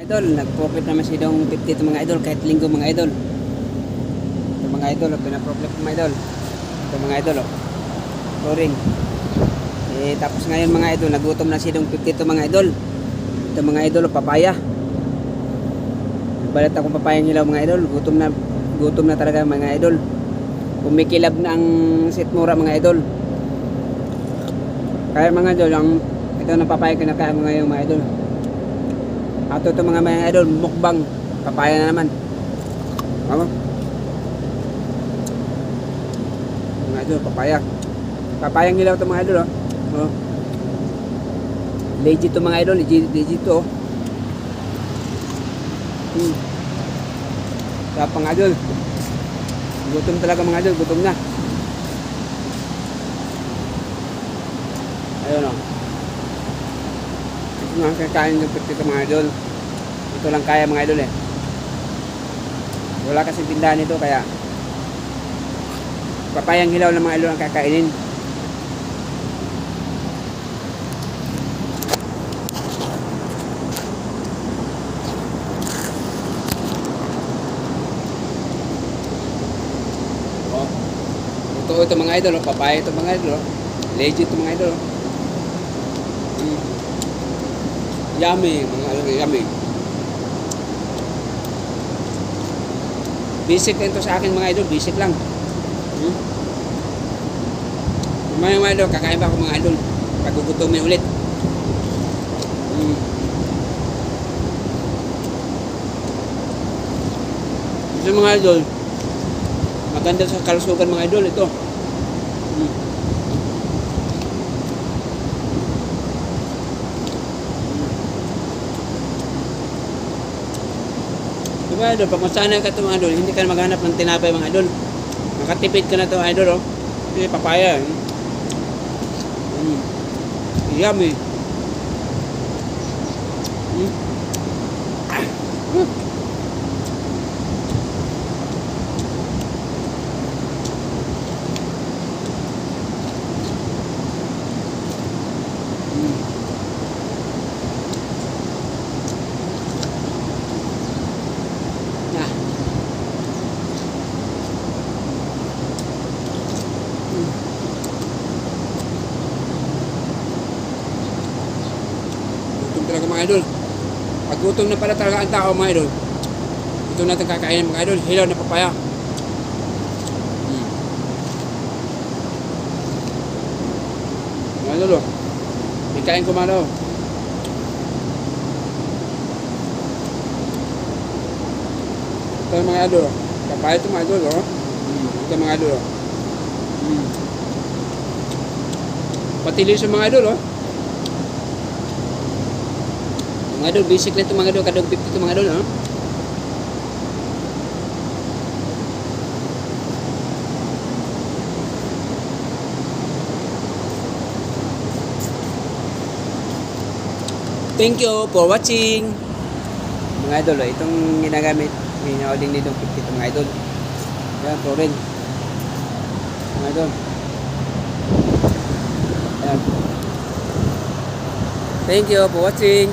Idol, nag-profit naman si Dong 50 ito mga idol kahit linggo mga idol. Ito mga idol, pinaprofit mga idol. Ito mga idol, flooring. Tapos ngayon mga idol, nagutom na si Dong 50 ito mga idol. Ito mga idol, papaya. Nagbalat akong papayang hilaw mga idol. Gutom na talaga mga idol. Kumikilab na ang sitmura mga idol. Kaya mga idol, ito na papaya kinakain mo ngayon mga idol. Ato ito mga idol, mukbang papaya na naman. Ano? Mga idol, papaya. Papayang hilaw ito mga idol, oh. Oh. Legit ito mga idol, legit ito, oh. Kaya pang idol, gutom talaga mga idol, gutom na. Ayun, oh. Ito nga kakain yung piti ito mga idol. Ito lang kaya mga idol, eh. Wala kasi tindahan nito, kaya papayang hilaw ng mga idol ang kakainin. Oh. Ito mga idol, oh. Papaya ito mga idol, oh. Legit ito mga idol, oh. Yummy, mga idol, yummy. Basic ito sa akin mga idol, basic lang. Mga idol, kakain pa ako mga idol. Pagugutomin ulit. Ito mga idol, maganda sa kalusugan mga idol ito. Mga idol, pag masanay ka ito mga idol, hindi ka maghanap ng tinapay mga idol. Makatipid ka na ito mga idol, oh. Hindi, papaya. Yummy. Talaga mga idol, pag gutom na pala talaga ang tao mga idol, ito natin kakainin mga idol, hilaw na papaya. Mga idol, oh, ikain ko mga idol. Ito mga idol, papaya ito mga idol, oh. Ito mga idol, oh. Patilis yung mga idol, oh. Mga idol, basic na ito mga idol, kadog 50 ito mga idol, ha? Thank you for watching. Mga idol, itong ginagamit, hinauding nito 50 ito mga idol. Yan, florin. Mga idol. Yan. Thank you for watching.